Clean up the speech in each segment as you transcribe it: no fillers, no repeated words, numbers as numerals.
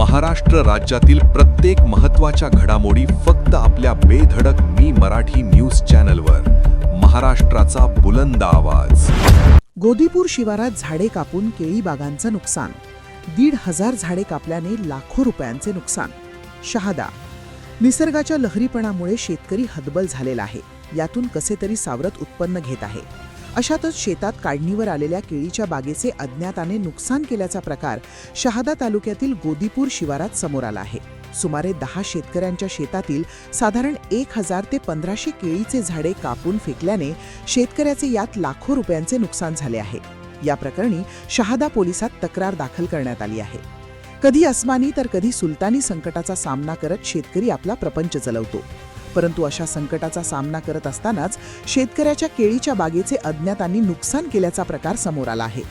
महाराष्ट्र राज्यातील प्रत्येक महत्त्वाच्या घडामोडी फक्त आपल्या बेधडक मी मराठी न्यूज चॅनलवर. महाराष्ट्राचा बुलंद आवाज. गोदीपूर शिवारात झाडे कापून केळी बागांचं नुकसान. 1,500 झाडे कापल्याने लाखो रुपयांचे नुकसान. शहादा. निसर्गाच्या लहरीपणामुळे शेतकरी हतबल झालेला आहे. यातून कसे तरी सावरत उत्पन्न घेत आहे. अशातच शेतात काढणीवर आलेल्या केळीच्या बागेचे अज्ञाताने नुकसान केल्याचा प्रकार शहादा तालुक्यातील गोदीपूर शिवारात समोर आला आहे. सुमारे 10 शेतकऱ्यांच्या शेतातील साधारण 1,000 ते 1,500 केळीचे झाडे कापून फेकल्याने शेतकऱ्याचे यात लाखो रुपयांचे नुकसान झाले आहे. या प्रकरणी शहादा पोलिसात तक्रार दाखल करण्यात आली आहे. कधी अस्मानी तर कधी सुलतानी संकटाचा सामना करत शेतकरी आपला प्रपंच चालवतो. परंतु अशा संकटाचा सामना करत असतानाच शेतकऱ्याच्या केळीच्या बागेचे अज्ञातांनी नुकसान केल्याचा प्रकार समोर आला आहे.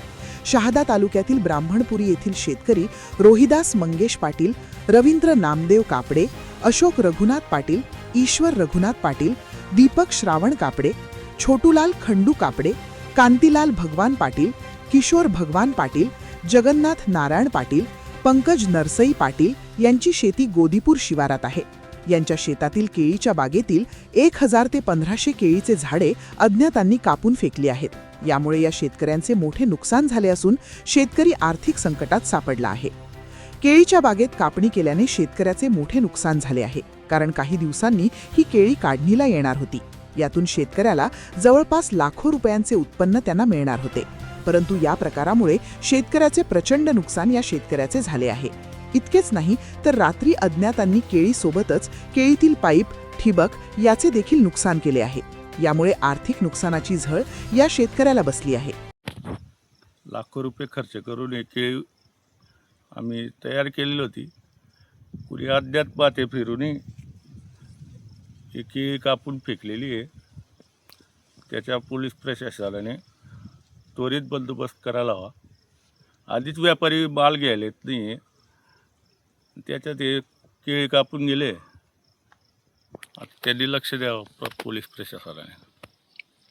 शहादा तालुक्यातील ब्राह्मणपुरी येथील शेतकरी रोहिदास मंगेश पाटील, रवींद्र नामदेव कापडे, अशोक रघुनाथ पाटील, ईश्वर रघुनाथ पाटील, दीपक श्रावण कापडे, छोटूलाल खंडू कापडे, कांतीलाल भगवान पाटील, किशोर भगवान पाटील, जगन्नाथ नारायण पाटील, पंकज नरसई पाटील यांची शेती गोदीपूर शिवारात आहे. यांच्या शेतातील केळीच्या बागेतील 1,000 ते 1,500 केळीचे झाडे अज्ञातांनी कापून फेकली आहेत. यामुळे या शेतकऱ्यांचे मोठे नुकसान झाले असून शेतकरी आर्थिक संकटात सापडला आहे. केळीच्या बागेत कापणी केल्याने शेतकऱ्याचे मोठे नुकसान झाले आहे. कारण काही दिवसांनी ही केळी काढणीला येणार होती. यातून शेतकऱ्याला जवळपास लाखो रुपयांचे उत्पन्न त्यांना मिळणार होते. परंतु या प्रकारामुळे शेतकऱ्याचे प्रचंड नुकसान या शेतकऱ्याचे झाले आहे. इतकेच नाही तर रात्री अज्ञातांनी केळीसोबतच केळीतील पाईप, ठिबक याचे देखील नुकसान केले आहे. यामुळे आर्थिक नुकसानाची झळ या शेतकऱ्याला बसली आहे. लाखो रुपये खर्च करून एक केळी आम्ही तयार केलेली होती. कुणी अज्ञात पाते फिरून एक केळी कापून फेकलेली आहे. त्याच्या पोलीस प्रशासनाने त्वरित बंदोबस्त करायला हवा. आधीच व्यापारी माल घ्यायला येत नाही आहे. त्याच्यात हे केळी कापून गेले. आता त्यांनी लक्ष द्यावं पोलीस प्रशासनाने.